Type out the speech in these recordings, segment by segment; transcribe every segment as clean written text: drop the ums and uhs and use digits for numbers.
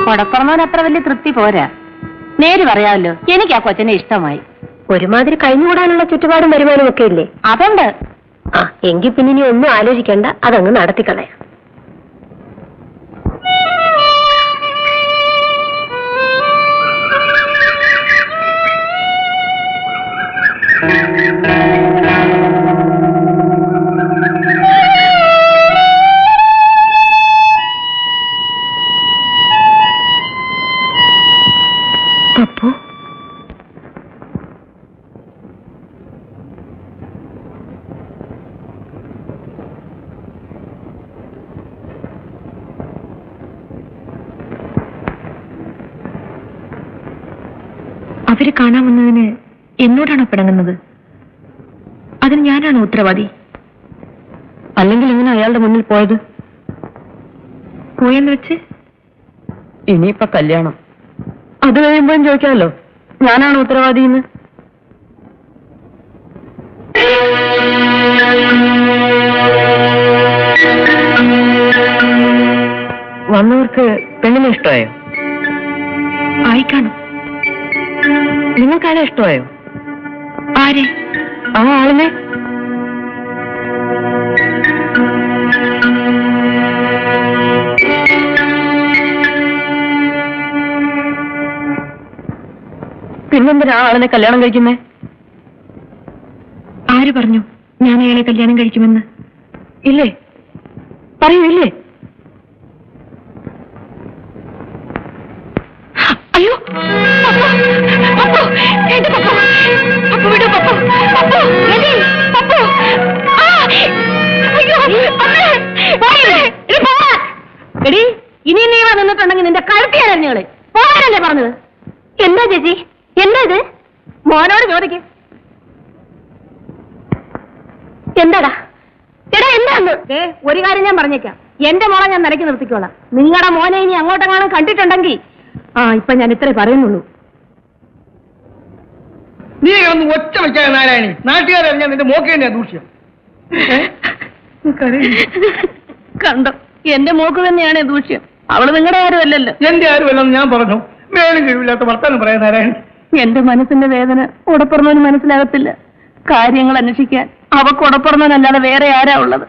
കൊടപ്പുറന്നവൻ അത്ര വലിയ തൃപ്തി പോരാ. നേര് പറയാമല്ലോ, എനിക്ക് ആ കൊച്ചനെ ഇഷ്ടമായി. ഒരുമാതിരി കഴിഞ്ഞുകൂടാനുള്ള ചുറ്റുപാടും വരുമാനം ഒക്കെ ഇല്ലേ? അതുണ്ട്. ആ, എങ്കിൽ പിന്നെ ഇനി ഒന്നും ആലോചിക്കണ്ട, അതങ്ങ് നടത്തിക്കളയാം. അപ്പോ അവര് കാണാൻ വന്നതിന് എന്നോടാണോ പിണങ്ങുന്നത്? അതിന് ഞാനാണോ ഉത്തരവാദി? അല്ലെങ്കിൽ എങ്ങനെ അയാളുടെ മുന്നിൽ പോയത്? പോയെന്ന് വെച്ച് ഇനിയിപ്പൊ കല്യാണം, അത് കഴിയുമ്പോഴും ചോദിക്കാമല്ലോ ഞാനാണ് ഉത്തരവാദി എന്ന്. വന്നവർക്ക് പെണ്ണിനെ ഇഷ്ടമായോ? ആയിക്കാണും. നിങ്ങൾക്കാരെ ഇഷ്ടമായോ? ആരെ? ആ ആളിനെ. പിന്നെന്തിനാ ആളിനെ കല്യാണം കഴിക്കുന്നേ? ആര് പറഞ്ഞു ഞാൻ അയാളെ കല്യാണം കഴിക്കുമെന്ന്? ഇല്ലേ? പറയൂ, ഇല്ലേ? അയ്യോ, എടി, ഇനി നീ നിന്നിട്ടുണ്ടെങ്കിൽ നിന്റെ കഴുത്തിയാലേ പോകാനല്ലേ പറഞ്ഞത്? എന്താ ചേച്ചി, എന്താ ഇത്? മോനോട് ചോദിക്ക്. എന്താടാ എടാ, എന്താന്ന്? ഒരു കാര്യം ഞാൻ പറഞ്ഞേക്കാം, എന്റെ മോളെ ഞാൻ നിലയ്ക്ക് നിർത്തിക്കോളാം. നിങ്ങളുടെ മോനെ ഇനി അങ്ങോട്ടെങ്ങാനും കണ്ടിട്ടുണ്ടെങ്കിൽ ഇപ്പൊ ഞാൻ ഇത്രേ പറയുന്നുള്ളൂ. നീ ഒന്ന് ഒച്ച വയ്ക്കാതെ നാരായണി, നാട്ടുകാരറിഞ്ഞാൽ നിന്റെ മോക്ക് തന്നെയാ ദൂഷ്യം. കണ്ടോ, എന്റെ മോക്ക് തന്നെയാണ് ദൂഷ്യം. അവള് നിങ്ങളുടെ ആരും അല്ലല്ലോ. എന്റെ ആരുമല്ലെന്ന് ഞാൻ പറഞ്ഞു. വേലും കഴിവില്ലാത്ത വർത്താനം പറയാൻ നാരായണി. എന്റെ മനസ്സിന്റെ വേദന ഉടപ്പുറന്നവന് മനസ്സിലാകത്തില്ല. കാര്യങ്ങൾ അന്വേഷിക്കാൻ അവക്ക് ഉടപ്പുറന്നവനല്ലാതെ വേറെ ആരാ ഉള്ളത്?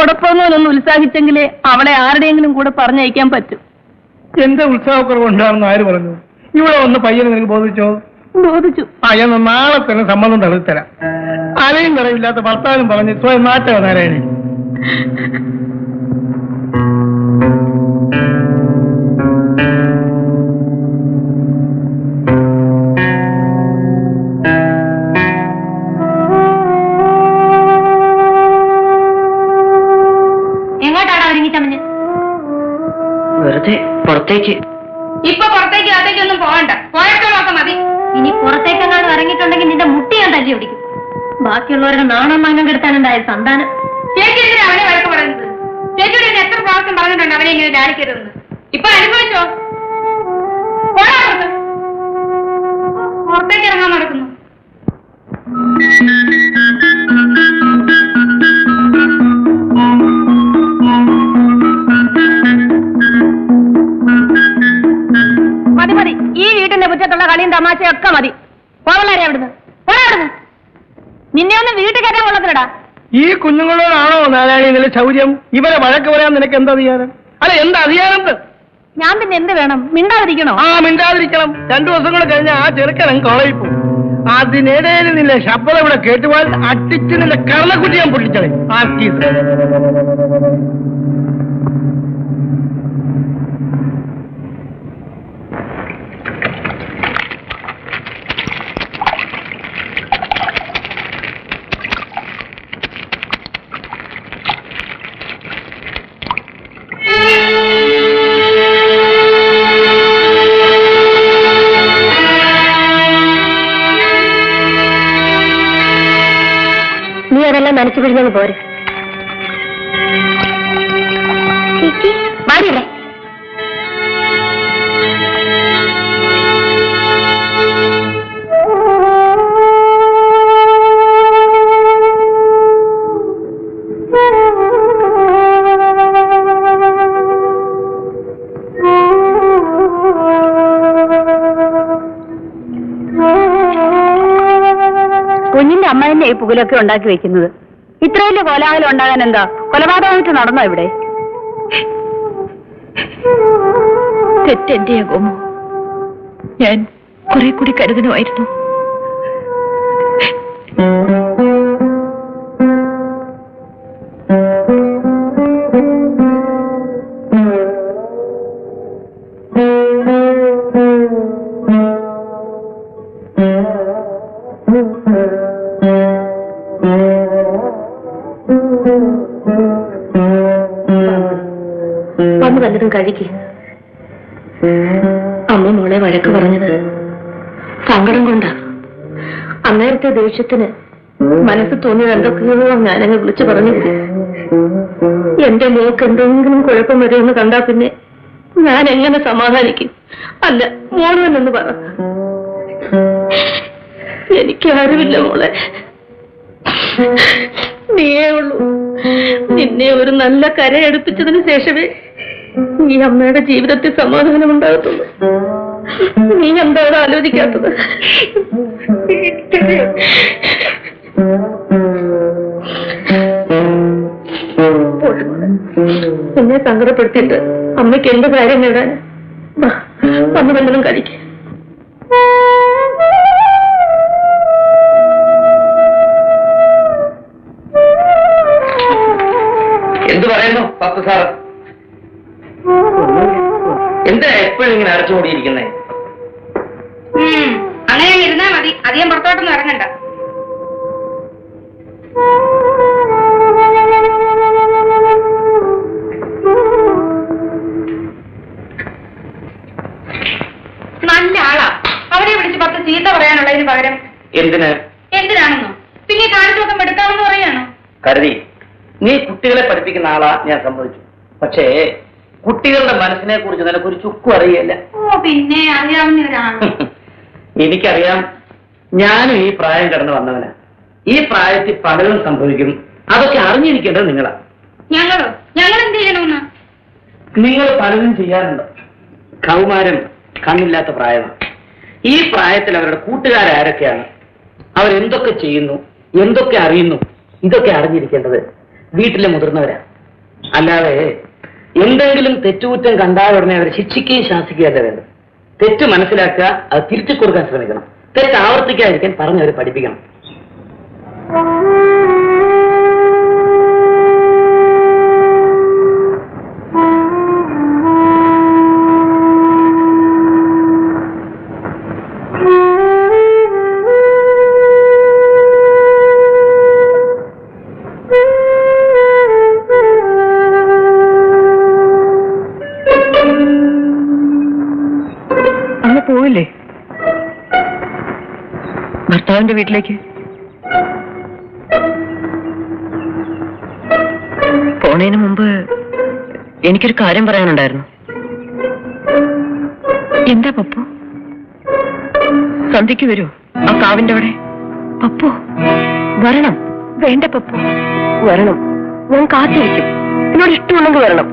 ഉടപ്പുറന്നവനൊന്ന് ഉത്സാഹിച്ചെങ്കിലേ അവളെ ആരുടെയെങ്കിലും കൂടെ പറഞ്ഞയക്കാൻ പറ്റും. എന്റെ ഉത്സാഹക്കുറവ് ഉണ്ടാകുന്ന ആര് പറഞ്ഞു? ഇവിടെ വന്ന് പയ്യനെ നിനക്ക് ബോധിച്ചോ? ബോധിച്ചു. അയ്യെന്ന് നാളെ തന്നെ സമ്മതം തള്ളിത്തരാം. അലയും കുറവില്ലാത്ത ഭർത്താവിനും പറഞ്ഞ് സ്വയം നാട്ട നാരായണി. എങ്ങോട്ടാണ് ഒരുങ്ങിച്ചമഞ്ഞ്? വെറുതെ പുറത്തേക്ക്. ഇപ്പൊ പുറത്തേക്ക് അകത്തേക്കൊന്നും പോകണ്ട, പോയപ്പോഴൊക്കെ മതി. ഇനി പുറത്തേക്കെങ്ങാനും ഇറങ്ങിയിട്ടുണ്ടെങ്കിൽ നിന്റെ മുട്ടി ഞാൻ തല്ലി ഓടിക്കും. ബാക്കിയുള്ളവരുടെ നാണം മാനം കെടുത്താനുണ്ടായ സന്താനം. ചേച്ചി എന്തിനാ അവനെ വഴക്ക് പറയുന്നത്? ചേച്ചിയുടെ എത്ര പ്രാവശ്യം പറഞ്ഞിട്ടുണ്ട് അവനെ ഇങ്ങനെ ധ്യാനിക്കരുതെന്ന്. ഇപ്പൊ അനുഭവിച്ചോ? പുറത്തേക്ക് ഇറങ്ങാൻ നടക്കുന്നു. മതി മതി, ഈ വീട്ടിന്റെ മുറ്റത്തുള്ള കളിയും തമാശയൊക്കെ മതി. പോവള്ളാരെ അവിടുന്ന്, പോരാടുന്നു. നിന്നെ ഒന്ന് വീട്ടിൽ കയറ്റാൻ കൊള്ളത്തില്ലടാ. ഈ കുഞ്ഞുങ്ങളോടാണോ നാരായണി നില ചൗര്യം? ഇവരെ വഴക്ക് പറയാൻ നിനക്ക് എന്താ അധികാരം? അല്ല, എന്താ അധികാരം? ഞാൻ പിന്നെ എന്ത് വേണം? മിണ്ടാതിരിക്കണോ? മിണ്ടാതിരിക്കണം. 2 ദിവസം കൂടെ കഴിഞ്ഞാൽ ആ ചെറുക്കൻ കോളേജിൽ പോകും. അതിനിടയിൽ നിന്റെ ശബ്ദം ഇവിടെ കേട്ടുപോയാൽ അട്ടിച്ച് നിന്റെ കർണക്കുട്ടി ഞാൻ പൊട്ടിച്ചത്. അതെല്ലാം നനച്ചു പിടിഞ്ഞു പോരെ. മാറിയല്ലേ? കുഞ്ഞിന്റെ അമ്മ തന്നെ ഈ പുകലൊക്കെ ഉണ്ടാക്കി വെക്കുന്നത്. ഇത്ര വലിയ കോലാഹലം ഉണ്ടാകാൻ എന്താ കൊലപാതകമായിട്ട് നടന്നോ ഇവിടെ? തെറ്റെന്റെയാ ഗോമു. ഞാൻ കുറെ കൂടി കരുതണമായിരുന്നു. വന്ന് വല്ലതും കഴിക്ക്. അമ്മ മോളെ വഴക്ക് പറഞ്ഞത് സങ്കടം കൊണ്ടാ. അന്നേരത്തെ ദേഷ്യത്തിന് മനസ്സ് തോന്നിയത് എന്തൊക്കെയോ ഞാനങ്ങ് വിളിച്ചു പറഞ്ഞു. എന്റെ മോക്ക് എന്തെങ്കിലും കുഴപ്പം വരുമെന്ന് കണ്ടാ പിന്നെ ഞാൻ എങ്ങനെ സമാധാനിക്കും? അല്ല, മോളെന്ന് പറ. എനിക്ക് ആരുമില്ല മോളെ, നീയേ ഉള്ളൂ. നിന്നെ ഒരു നല്ല കരയെടുപ്പിച്ചതിന് ശേഷമേ ഈ അമ്മയുടെ ജീവിതത്തിൽ സമാധാനം ഉണ്ടാകത്തുള്ളൂ. നീ എന്താണ് ആലോചിക്കാത്തത്? എന്നെ സങ്കടപ്പെടുത്തിയിട്ട് അമ്മയ്ക്ക് എന്ത് കാര്യം നേടാൻ? വന്ന് വല്ലതും കഴിക്കും. എന്ത് പറയുന്നു പത്ത് സാർ? എന്താ എപ്പോഴും ഇങ്ങനെ അടച്ചുകൂടിയിരിക്കുന്നേ? അങ്ങനെ ഇരുന്നാ മതി, അധികം പുറത്തോട്ടൊന്നും ഇറങ്ങണ്ട. നല്ല ആളാ. അവരെ വിളിച്ച് 10 ചീത്ത പറയാനുള്ളതിന് പകരം എന്തിനാണെന്നോ പിന്നെ കാണിച്ചൊക്കെ എടുക്കാമെന്ന് പറയാണോ? കരുതി നീ കുട്ടികളെ പഠിപ്പിക്കുന്ന ആളാ, ഞാൻ സമ്മതിച്ചു. പക്ഷേ കുട്ടികളുടെ മനസ്സിനെ കുറിച്ച് നിനക്കൊരു ചുക്കും അറിയില്ല. ഓ, പിന്നെ അറിയാവുന്നവരാണ്. എനിക്കറിയാം. ഞാനും ഈ പ്രായം കടന്നു വന്നവനാ. ഈ പ്രായത്തിൽ പലതും സംഭവിക്കും. അതൊക്കെ അറിഞ്ഞിരിക്കേണ്ടത് നിങ്ങളാ. ഞങ്ങൾ എന്ത് ചെയ്യണമെന്ന്? നിങ്ങൾ പലതും ചെയ്യാറുണ്ട്. കൗമാരം കണ്ണില്ലാത്ത പ്രായമാണ്. ഈ പ്രായത്തിൽ അവരുടെ കൂട്ടുകാരാരൊക്കെയാണ്, അവരെന്തൊക്കെ ചെയ്യുന്നു, എന്തൊക്കെ അറിയുന്നു, ഇതൊക്കെ അറിഞ്ഞിരിക്കേണ്ടത് വീട്ടിലെ മുതിർന്നവരാ. അല്ലാതെ എന്തെങ്കിലും തെറ്റുകുറ്റം കണ്ടാൽ ഉടനെ അവരെ ശിക്ഷിക്കുകയും ശാസിക്കുകയല്ല വേണ്ടത്. തെറ്റ് മനസ്സിലാക്കുക, അത് തിരിച്ചു കൊടുക്കാൻ ശ്രമിക്കണം. തെറ്റ് ആവർത്തിക്കാതിരിക്കാൻ പറഞ്ഞവരെ പഠിപ്പിക്കണം. പോവില്ലേ ഭർത്താവിന്റെ വീട്ടിലേക്ക്? പോണേന് മുമ്പ് എനിക്കൊരു കാര്യം പറയാനുണ്ടായിരുന്നു. എന്താ പപ്പു? സന്ധ്യക്ക് വരൂ ആ കാവിന്റെ അവിടെ? പപ്പു വരണം. വേണ്ട പപ്പു, വരണം. ഞാൻ കാത്തിരിക്കും. എന്നോട് ഇഷ്ടമുണ്ടെങ്കിൽ വരണം.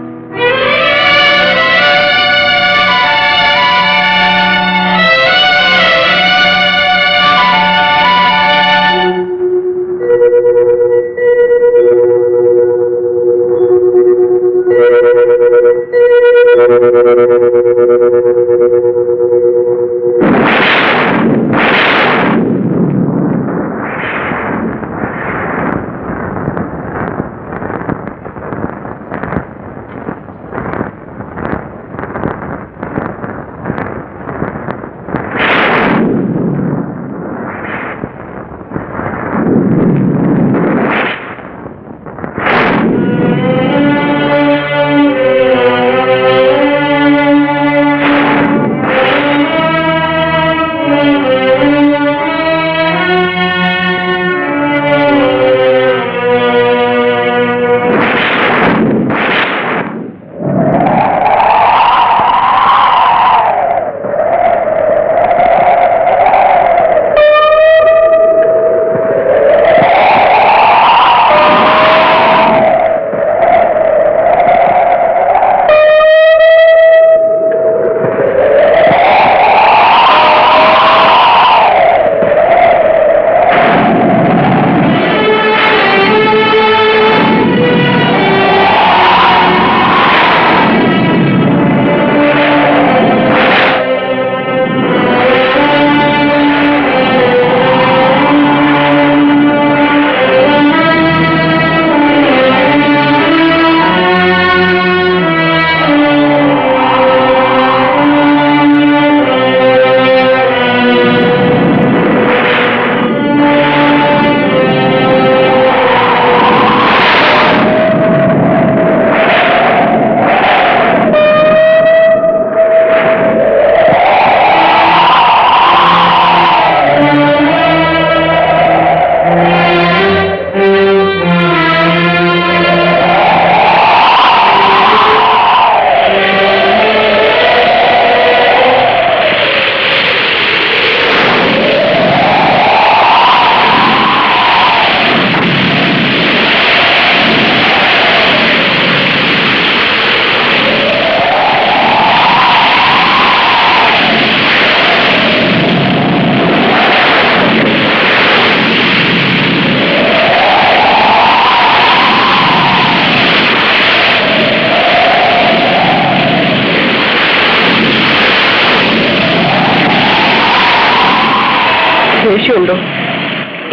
ദേഷ്യമുണ്ടോ?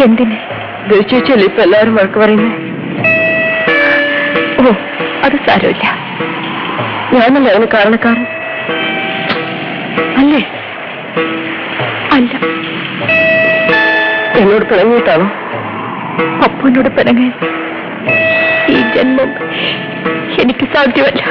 എന്തിന്? ദേഷ്യിച്ചല്ലേ ഇപ്പൊ എല്ലാവരും വഴക്ക് പറയുന്നേ? ഓ, അത് സാരമില്ല. ഞാനല്ലേ അതിന് കാരണക്കാരൻ? അല്ലേ? അല്ല. എന്നോട് പിണങ്ങിയിട്ടാണോ? അപ്പനോട് പിണങ്ങാൻ ഈ ജന്മം എനിക്ക് സാധ്യമല്ല.